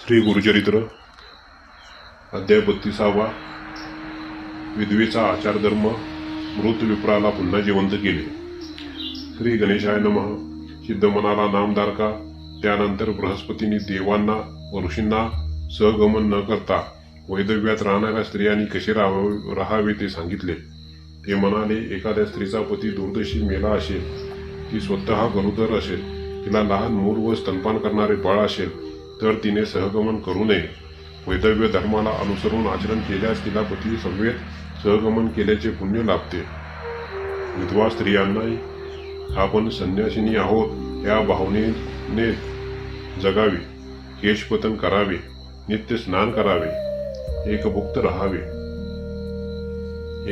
श्री गुरुचरित्र अध्याय 32. विधवेचा आचारधर्म. मृत विप्राला पुन्हा जिवंत केले. श्री गणेशाय नमः. सिद्ध मनाला नामधारका. त्यानंतर बृहस्पतींनी देवांना व ऋषींना सहगमन न करता वैदव्यात राहणाऱ्या स्त्रियांनी कसे राहावे ते सांगितले. ते म्हणाले, एखाद्या स्त्रीचा पती दुर्दशी मेला असेल, ती स्वतः गरोदर असेल, तिला लहान मूल व स्तनपान करणारे बाळ असेल, तर तिने सहगमन करू नये. वैदव्य धर्माला अनुसरून आचरण केल्यास तिला पती समवेत सहगमन केल्याचे पुण्य लाभते. विधवा स्त्रियांनाही आपण संन्यासिनी आहोत या भावनेने जगावे. केशपतन करावे, नित्य स्नान करावे, एकभुक्त राहावे,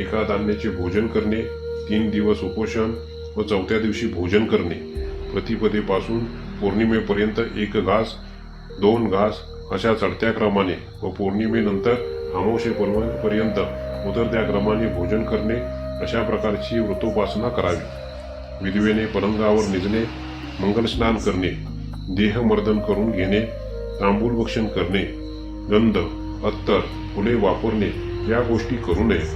एका धान्याचे भोजन करणे, 3 दिवस उपोषण व 4थ्या दिवशी भोजन करणे. प्रतिपदेपासून पौर्णिमेपर्यंत 1 घास 2 घास अशा चढत्या क्रमाने व पौर्णिमेनंतर अमावस्येपर्यंत उतरत्या क्रमाने भोजन करणे, अशा प्रकारची व्रतोपासना करावी. विधवेने पलंगावर निजणे, मंगलस्नान करणे, देहमर्दन करून घेणे, तांबूल भक्षण करणे, गंध अत्तर फुले वापरणे या गोष्टी करू नये.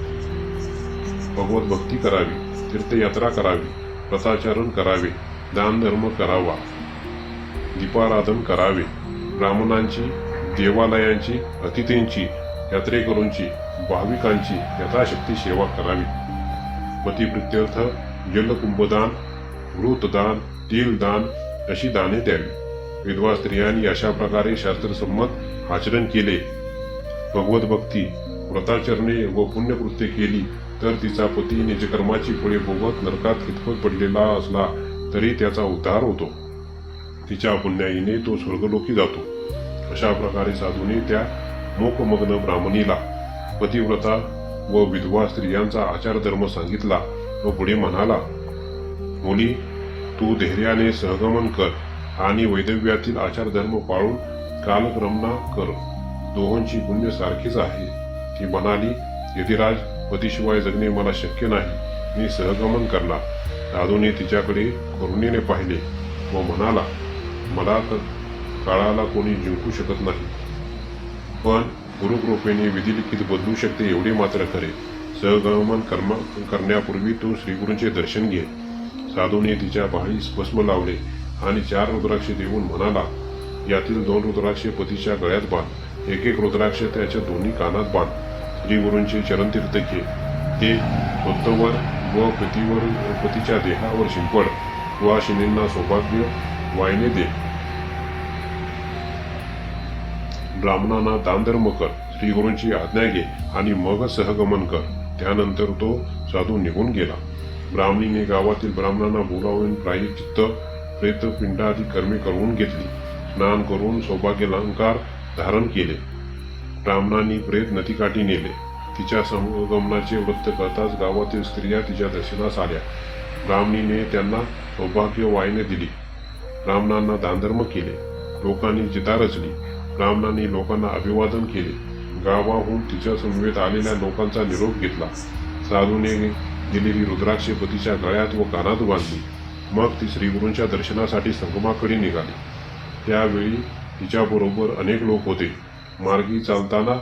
भगवत भक्ती करावी, तीर्थयात्रा करावी, व्रताचरण करावे, दानधर्म करावा, दीपाराधन करावे, ब्राह्मणांची, देवालयांची, अतिथींची, यात्रेकरूंची, भाविकांची यथाशक्ती सेवा करावी. पतिप्रित्यर्थ जलकुंभदान, घृतदान, तेलदान अशी दाने द्यावी. विधवा स्त्रियांनी अशा प्रकारे शास्त्रसंमत आचरण केले, भगवत भक्ती, व्रताचरणे व पुण्यकृत्ये केली, तर तिचा पती निजकर्माची फळे भोगत नरकात कितपत पडलेला असला तरी त्याचा उद्धार होतो. तिच्या पुण्याईने तो स्वर्गलोकी जातो. अशा प्रकारे साधूने त्या मोकमग्न ब्राह्मणीला पतिव्रता व विधवा स्त्रियांचा आचारधर्म सांगितला व पुढे म्हणाला, मुली, तू धैर्याने सहगमन कर आणि वैदव्यातील आचारधर्म पाळून कालक्रमणा कर. दोहोंची पुण्य सारखीच आहे. ती म्हणाली, यतिराज, पतीशिवाय जगणे मला शक्य नाही, मी सहगमन करणार. साधूने तिच्याकडे करुणेने पाहिले व म्हणाला, मला काळाला कोणी जिंकू शकत नाही, पण गुरुकृपेने विधिलिखित बदलू शकते एवढे मात्र खरे. सहगमन करण्यापूर्वी तू श्रीगुरूंचे दर्शन घे. साधूने तिच्या बाळीस भस्म लावले आणि 4 रुद्राक्षे देऊन म्हणाला, यातील 2 रुद्राक्षे पतीच्या गळ्यात बांध, 1 रुद्राक्ष त्याच्या दोन्ही कानात बांध. श्रीगुरूंचे चरणतीर्थ घे, ते स्वतःवर व पतीच्या देहावर शिंपड. सुवासिनींना सौभाग्य वाहिने दे. ब्राह्मणांना दानधर्म कर. श्रीगुरूंची आज्ञा घे आणि मग सहगमन कर. त्यानंतर तो साधू निघून गेला. ब्राह्मणीने गावातील ब्राह्मणांना बोलावून प्रायश्चित्त, प्रेतपिंडादी कर्मे करून घेतली. स्नान करून सौभाग्यालंकार धारण केले. ब्राह्मणांनी प्रेत नदीकाठी नेले. तिच्या सहगमनाचे वृत्त करताच गावातील स्त्रिया तिच्या दर्शनास आल्या. ब्राह्मणीने त्यांना सौभाग्य वाहिनी दिली. ब्राह्मणांना दानधर्म केले. लोकांनी चिता रचली. ब्राह्मणांनी लोकांना अभिवादन केले. गावाहून तिच्या समवेत आलेल्या लोकांचा निरोप घेतला. साधूने दिलेली रुद्राक्षे पतीच्या गळ्यात व कानात बांधली. मग ती श्रीगुरूंच्या दर्शनासाठी संगमाकडे निघाली. त्यावेळी तिच्याबरोबर अनेक लोक होते. मार्गी चालताना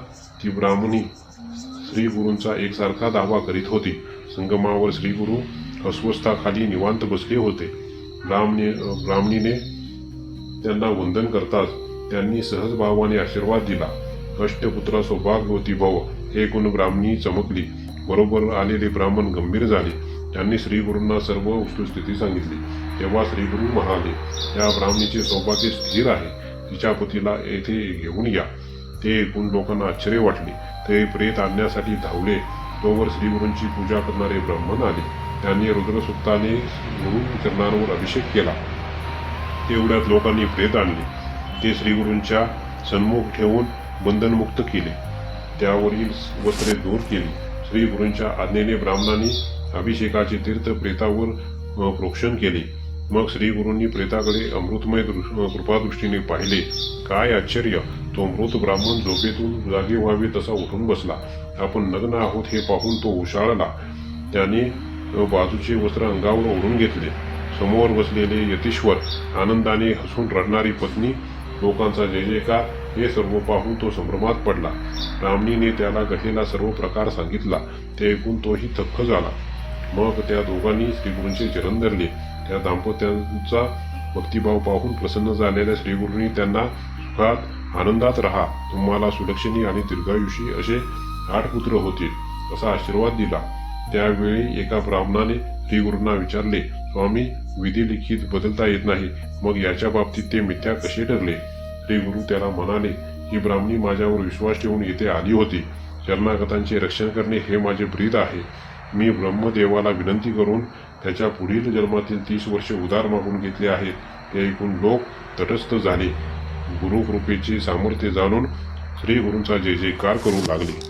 ती ब्राह्मणी श्रीगुरूंचा एकसारखा दावा करीत होती. संगमावर श्रीगुरू अस्वस्थाखाली निवांत बसले होते. ब्राह्मणीने त्यांना वंदन करताच त्यांनी सहज भावाने आशीर्वाद दिला. अष्टपुत्रा सौभाग्यवती भव हे गुण ब्राह्मणी चमकली. बरोबर आलेले ब्राह्मण गंभीर झाले. त्यांनी श्रीगुरूंना सर्व वस्तुस्थिती सांगितली. तेव्हा श्रीगुरू म्हणाले, त्या ब्राह्मणीचे सौभाग्य स्थिर आहे, तिच्या पतीला येथे घेऊन या. ते ऐकून लोकांना आश्चर्य वाटले. ते प्रेत आणण्यासाठी धावले. तोवर श्रीगुरूंची पूजा करणारे ब्राह्मण आले. त्यांनी रुद्रसूक्ताने गुरु चरणांवर अभिषेक केला. तेवढ्यात लोकांनी प्रेत आणले. ते श्रीगुरूंच्या सन्मुख ठेवून बंधनमुक्त केले. त्यावरील वस्त्रे दूर केली. श्रीगुरूंच्या आज्ञेने ब्राह्मणांनी अभिषेकाचे तीर्थ प्रेतावर प्रोक्षण केले. मग श्रीगुरूंनी प्रेताकडे अमृतमय कृपादृष्टीने पाहिले. काय आश्चर्य! तो मृत ब्राह्मण झोपेतून जागे व्हावे तसा उठून बसला. आपण नग्न आहोत हे पाहून तो उशाळला. त्याने बाजूचे वस्त्र अंगावर ओढून घेतले. समोर बसलेले यतीश्वर, आनंदाने हसून रडणारी पत्नी लोकांचा जय जयकार हे सर्व पाहून तो संभ्रमात पडला. ब्राह्मणीने त्याला घडलेला सर्व प्रकार सांगितला. ते ऐकून तोही थक्क झाला. मग त्या दोघांनी श्रीगुरूंचे चरण धरले. त्या दाम्पत्यांचा भक्तिभाव पाहून प्रसन्न झालेल्या श्रीगुरूंनी त्यांना सुखात आनंदात राहा, तुम्हाला सुलक्षणी आणि दीर्घायुषी असे 8 पुत्र होतील असा आशीर्वाद दिला. त्यावेळी एका ब्राह्मणाने श्रीगुरूंना विचारले, स्वामी, विधी लिखित बदलता येत नाही, मग याच्या बाबतीत ते मिथ्या कसे ठरले? श्रीगुरू त्याला म्हणाले, ही ब्राह्मणी माझ्यावर विश्वास ठेवून येथे आली होती. शरणागतांचे रक्षण करणे हे माझे ब्रीद आहे. मी ब्रह्मदेवाला विनंती करून त्याच्या पुढील जन्मातील 30 वर्षे उधार मागून घेतले आहेत. ते ऐकून लोक तटस्थ झाले. गुरुकृपेचे सामर्थ्य जाणून श्रीगुरूंचा जय जयकार करू लागले.